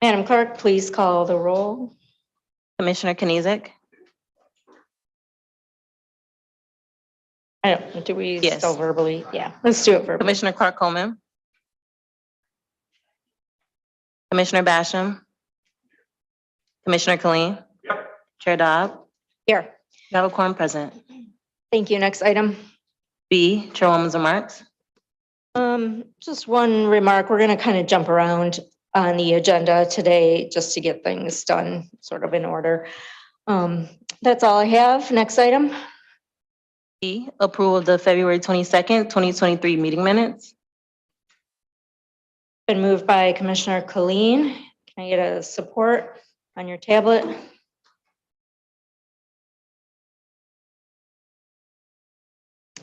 Madam Clerk, please call the roll. Commissioner Knizek? Do we Yes. still verbally? Yeah, let's do it verbally. Commissioner Clark Coleman? Commissioner Basham? Commissioner Killeen? Chair Dobb? Here. You have a quorum present. Thank you. Next item. B, Chairwoman's remarks. Just one remark. We're going to kind of jump around on the agenda today just to get things done sort of in order. That's all I have. Next item. E, approval of the February 22nd, 2023 meeting minutes. Been moved by Commissioner Killeen. Can I get a support on your tablet?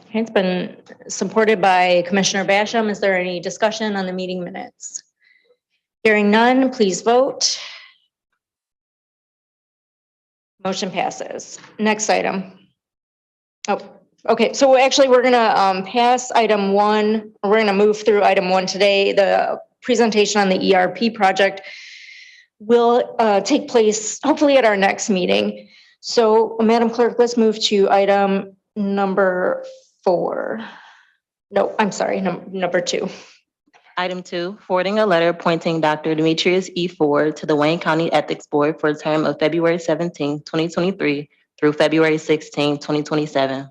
Okay, it's been supported by Commissioner Basham. Is there any discussion on the meeting minutes? Hearing none, please vote. Motion passes. Next item. Oh, okay. So actually, we're gonna pass item one. We're gonna move through item one today. The presentation on the ERP project will take place hopefully at our next meeting. So, Madam Clerk, let's move to item number 4. No, I'm sorry, number 2. Item 2, forwarding a letter appointing Dr. Demetrius E. Ford to the Wayne County Ethics Board for a term of February 17, 2023 through February 16, 2027.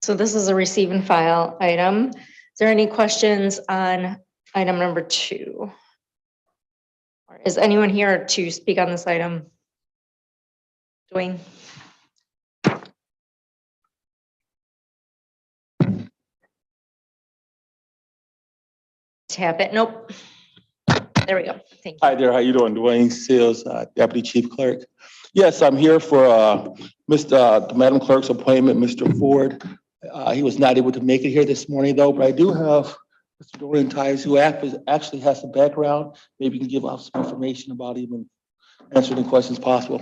So this is a receive and file item. Is there any questions on item number 2? Or is anyone here to speak on this item? Dwayne? Tap it. Nope. There we go. Thank you. Hi there, how you doing? Dwayne Seals, Deputy Chief Clerk. Yes, I'm here for the Madam Clerk's appointment, Mr. Ford. He was not able to make it here this morning though, but I do have Mr. Dorian Tice, who actually has some background. Maybe you can give us some information about him and answer any questions possible.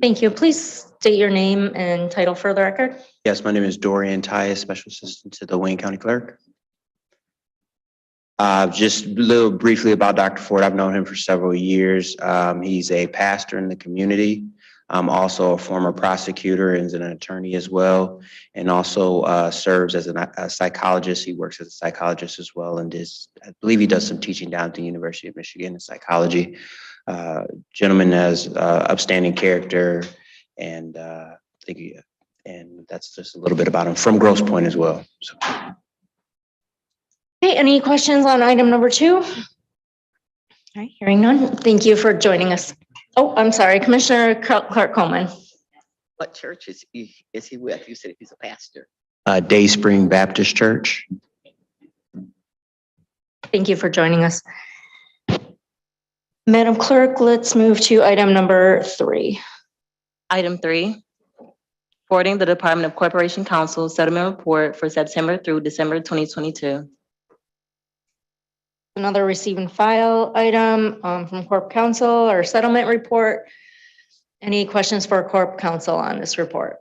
Thank you. Please state your name and title for the record. Yes, my name is Dorian Tyus, Special Assistant to the Wayne County Clerk. Just a little briefly about Dr. Ford. I've known him for several years. He's a pastor in the community, also a former prosecutor and is an attorney as well, and also serves as a psychologist. He works as a psychologist as well, and I believe he does some teaching down at the University of Michigan in psychology. Gentleman has upstanding character, and and that's just a little bit about him from Grosse Pointe as well. So. Okay, any questions on item number 2? All right, hearing none. Thank you for joining us. Oh, I'm sorry, Commissioner Clark Coleman. What church is he with? You said he's a pastor. Day Spring Baptist Church. Thank you for joining us. Madam Clerk, let's move to item number 3. Item 3, forwarding the Department of Corporation Counsel settlement report for September through December 2022. Another receive and file item from Corp Counsel or settlement report. Any questions for Corp Counsel on this report?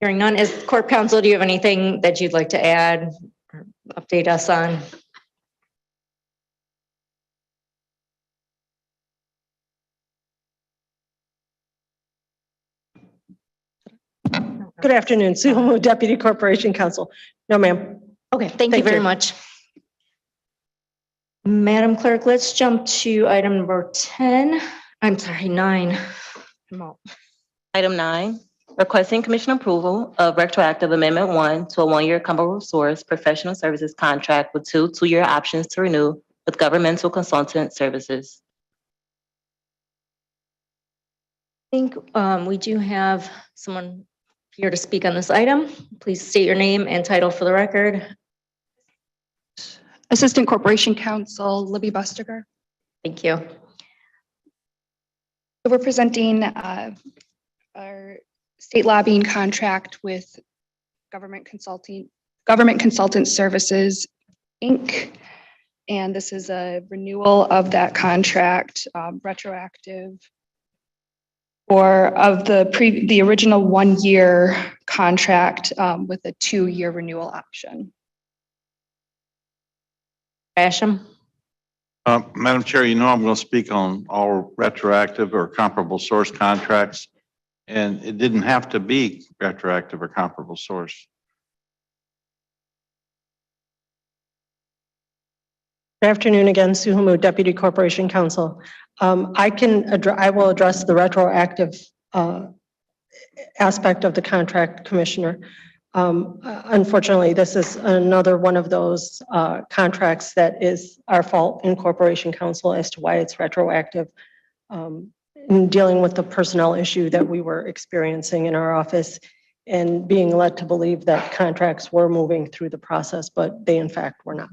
Hearing none. Is Corp Counsel, do you have anything that you'd like to add or update us on? Good afternoon, Sue Homo, Deputy Corporation Counsel. No, ma'am. Okay, thank you very much. Madam Clerk, let's jump to item number 10. I'm sorry, 9. Item 9, requesting Commission approval of retroactive Amendment 1 to a 1-year comparable source professional services contract with 2 2-year options to renew with governmental consultant services. I think we do have someone here to speak on this item. Please state your name and title for the record. Assistant Corporation Counsel, Libby Bustiger. Thank you. So we're presenting our state lobbying contract with Government Consultant Services, Inc. And this is a renewal of that contract, retroactive of the original 1-year contract with a 2-year renewal option. Basham? Madam Chair, you know I'm going to speak on all retroactive or comparable source contracts, and it didn't have to be retroactive or comparable source. Good afternoon again, Sue Hamud, Deputy Corporation Counsel. I will address the retroactive aspect of the contract, Commissioner. Unfortunately, this is another one of those contracts that is our fault in Corporation Counsel as to why it's retroactive. In dealing with the personnel issue that we were experiencing in our office and being led to believe that contracts were moving through the process, but they in fact were not.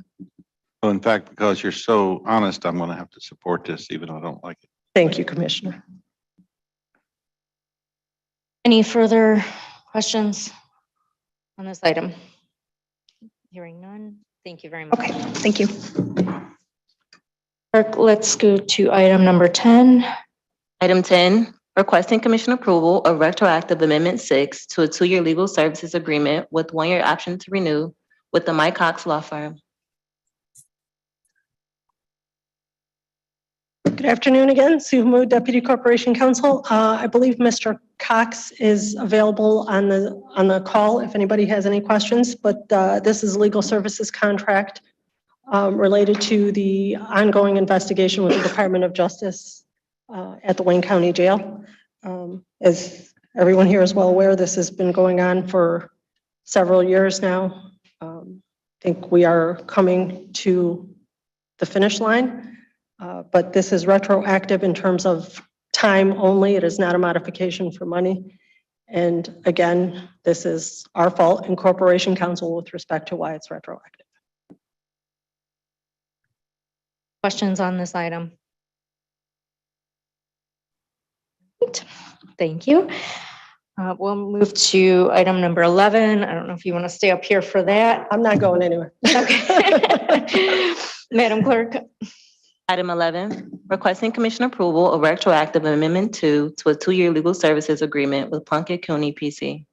Well, in fact, because you're so honest, I'm going to have to support this, even though I don't like it. Thank you, Commissioner. Any further questions on this item? Hearing none. Thank you very much. Okay, thank you. Clerk, let's go to item number 10. Item 10, requesting commission approval of retroactive Amendment 6 to a 2-year legal services agreement with 1-year option to renew with the Mike Cox Law Firm. Good afternoon again, Sue Hamud, Deputy Corporation Counsel. I believe Mr. Cox is available on the call if anybody has any questions, but this is a legal services contract related to the ongoing investigation with the Department of Justice at the Wayne County Jail. As everyone here is well aware, this has been going on for several years now. I think we are coming to the finish line. But this is retroactive in terms of time only. It is not a modification for money. And again, this is our fault in Corporation Counsel with respect to why it's retroactive. Questions on this item? Great. Thank you. We'll move to item number 11. I don't know if you want to stay up here for that. I'm not going anywhere. Okay. Madam Clerk. Item 11, requesting commission approval of retroactive Amendment 2 to a 2-year legal services agreement with Plunkett Cooney PC.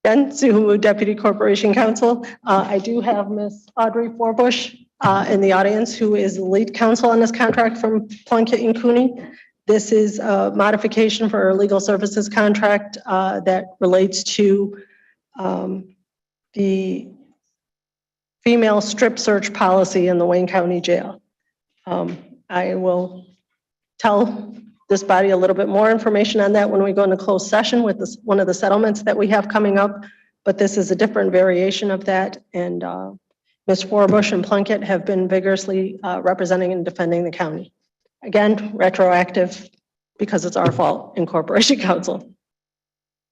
Again, Sue Hamud, Deputy Corporation Counsel. I do have Ms. Audrey Forbush in the audience, who is the lead counsel on this contract from Plunkett and Cooney. This is a modification for our legal services contract that relates to the female strip search policy in the Wayne County Jail. I will tell this body a little bit more information on that when we go into closed session with this, one of the settlements that we have coming up, but this is a different variation of that. And Ms. Forbush and Plunkett have been vigorously representing and defending the county. Again, retroactive because it's our fault in Corporation Counsel.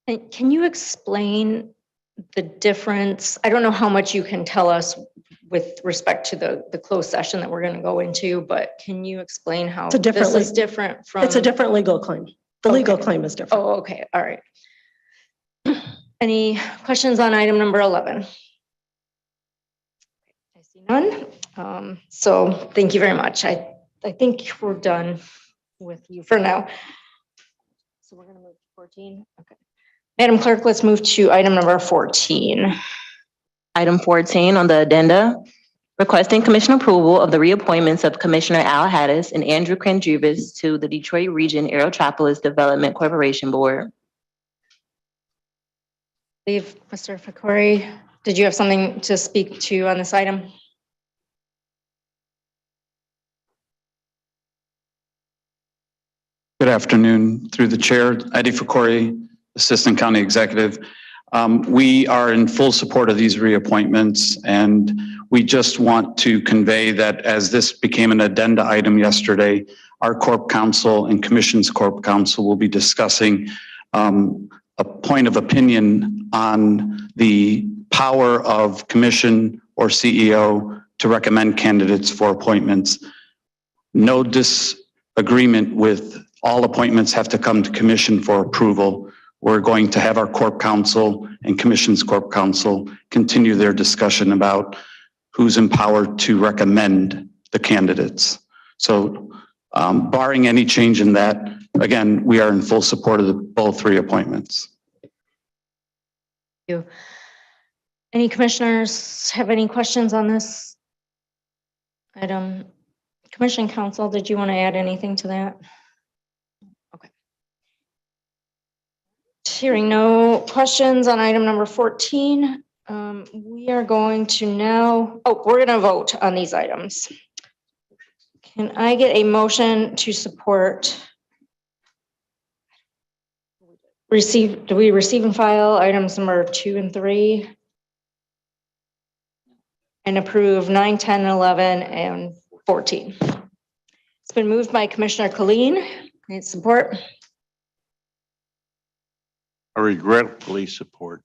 And can you explain the difference? I don't know how much you can tell us with respect to the closed session that we're going to go into, but can you explain how It's a different this is different from? It's a different legal claim. The legal claim is different. Oh, okay. All right. Any questions on item number 11? I see none. So thank you very much. I think we're done with you for now. So we're going to move to 14. Okay. Madam Clerk, let's move to item number 14. Item 14 on the addenda, requesting commission approval of the reappointments of Commissioner Al Hattis and Andrew Krandrevis to the Detroit Region Aerotropolis Development Corporation Board. Leave, Mr. Fakori, did you have something to speak to on this item? Good afternoon. Through the chair, Eddie Fakori, Assistant County Executive. We are in full support of these reappointments, and we just want to convey that as this became an addenda item yesterday, our Corp Counsel and Commission's Corp Counsel will be discussing a point of opinion on the power of Commission or CEO to recommend candidates for appointments. No disagreement with all appointments have to come to Commission for approval. We're going to have our Corp Counsel and Commission's Corp Counsel continue their discussion about who's empowered to recommend the candidates. So barring any change in that, again, we are in full support of both reappointments. Thank you. Any commissioners have any questions on this item. Commission Council, did you want to add anything to that? Okay. Hearing no questions on item number 14, we are going to now, we're going to vote on these items. Can I get a motion to support? Do we receive and file items number 2 and 3? And approve 9, 10, 11, and 14. It's been moved by Commissioner Colleen. Need support? I regretfully support.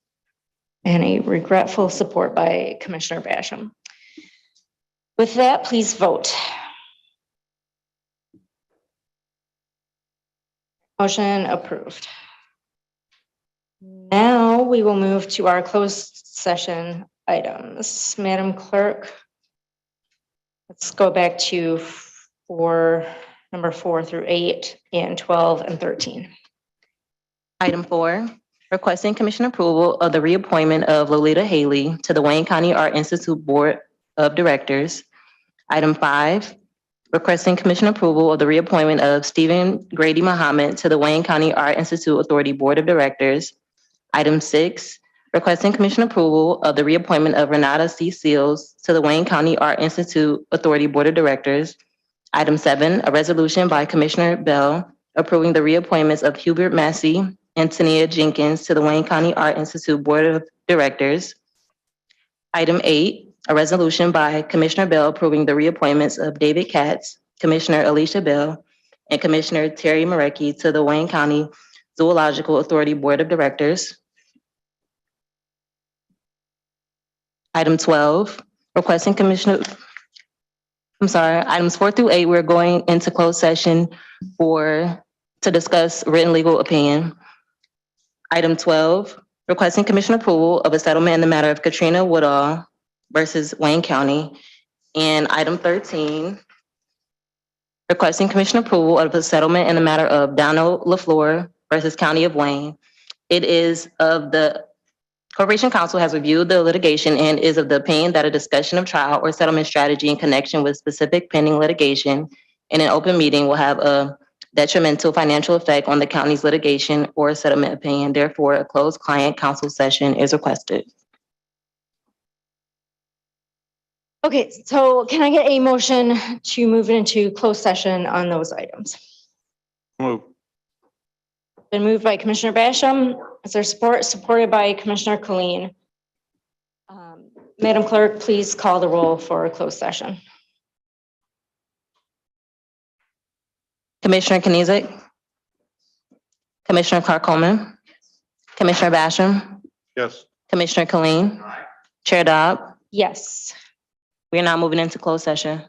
And a regretful support by Commissioner Basham. With that, please vote. Motion approved. Now we will move to our closed session items. Madam Clerk, let's go back to number 4 through 8 and 12 and 13. Item 4, requesting commission approval of the reappointment of Lolita Haley to the Wayne County Art Institute Board of Directors. Item 5, requesting commission approval of the reappointment of Stephen Grady Muhammad to the Wayne County Art Institute Authority Board of Directors. Item 6, requesting commission approval of the reappointment of Renata C. Seals to the Wayne County Art Institute Authority Board of Directors. Item 7, a resolution by Commissioner Bell approving the reappointments of Hubert Massey and Tania Jenkins to the Wayne County Art Institute Board of Directors. Item 8, a resolution by Commissioner Bell approving the reappointments of David Katz, Commissioner Alicia Bell, and Commissioner Terry Marecki to the Wayne County Zoological Authority Board of Directors. Item 12, requesting items 4 through 8, we're going into closed session to discuss written legal opinion. Item 12, requesting commission approval of a settlement in the matter of Katrina Woodall versus Wayne County. And item 13, requesting commission approval of a settlement in the matter of Donald LaFleur versus County of Wayne. It is of the Corporation Counsel has reviewed the litigation and is of the opinion that a discussion of trial or settlement strategy in connection with specific pending litigation in an open meeting will have a detrimental financial effect on the county's litigation or settlement opinion. Therefore, a closed client counsel session is requested. Okay, so can I get a motion to move into closed session on those items? Move. Been moved by Commissioner Basham. Is there support? Supported by Commissioner Colleen. Madam Clerk, please call the roll for a closed session. Commissioner Kniezek, Commissioner Clark-Coleman, Commissioner Basham, Yes. Commissioner Colleen, Chair Dobb. Yes. We are now moving into closed session.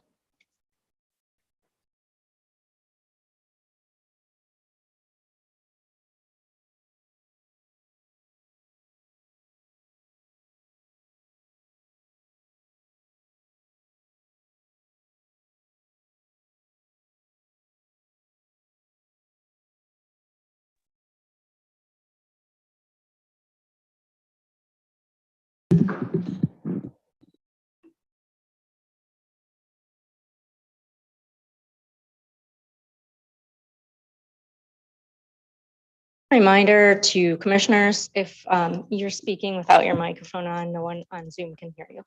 Reminder to commissioners, if you're speaking without your microphone on, no one on Zoom can hear you.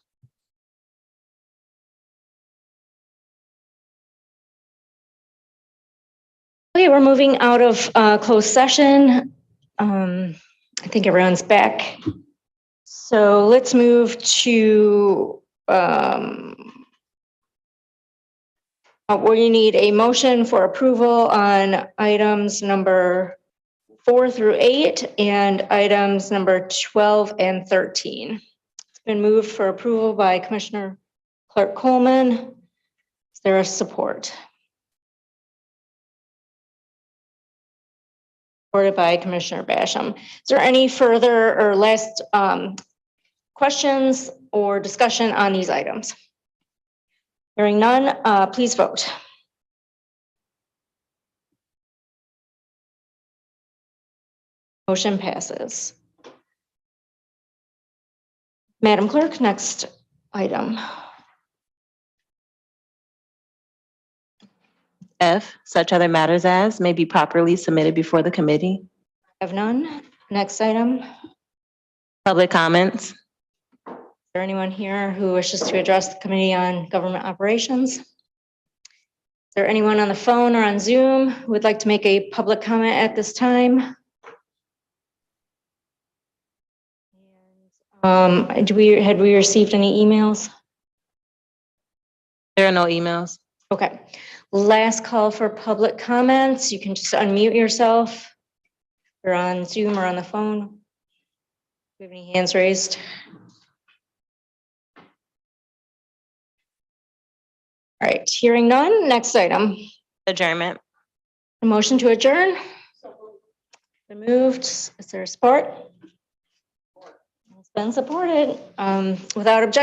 Okay, we're moving out of closed session. I think everyone's back. So let's move to we need a motion for approval on items number 4 through 8 and items number 12 and 13. It's been moved for approval by Commissioner Clark-Coleman. Is there a support? Supported by Commissioner Basham. Is there any further or last questions or discussion on these items? Hearing none, please vote. Motion passes. Madam Clerk, next item. F, such other matters as may be properly submitted before the committee. Have none. Next item. Is Public comments. there anyone here who wishes to address the Committee on Government Operations? Is there anyone on the phone or on Zoom who would like to make a public comment at this time? Had we received any emails? There are no emails. Okay. Last call for public comments. You can just unmute yourself. You're on Zoom or on the phone. Do we have any hands raised? All right, hearing none. Next item. Adjournment. A motion to adjourn. Been moved. Is there support? It's been supported. Without objection.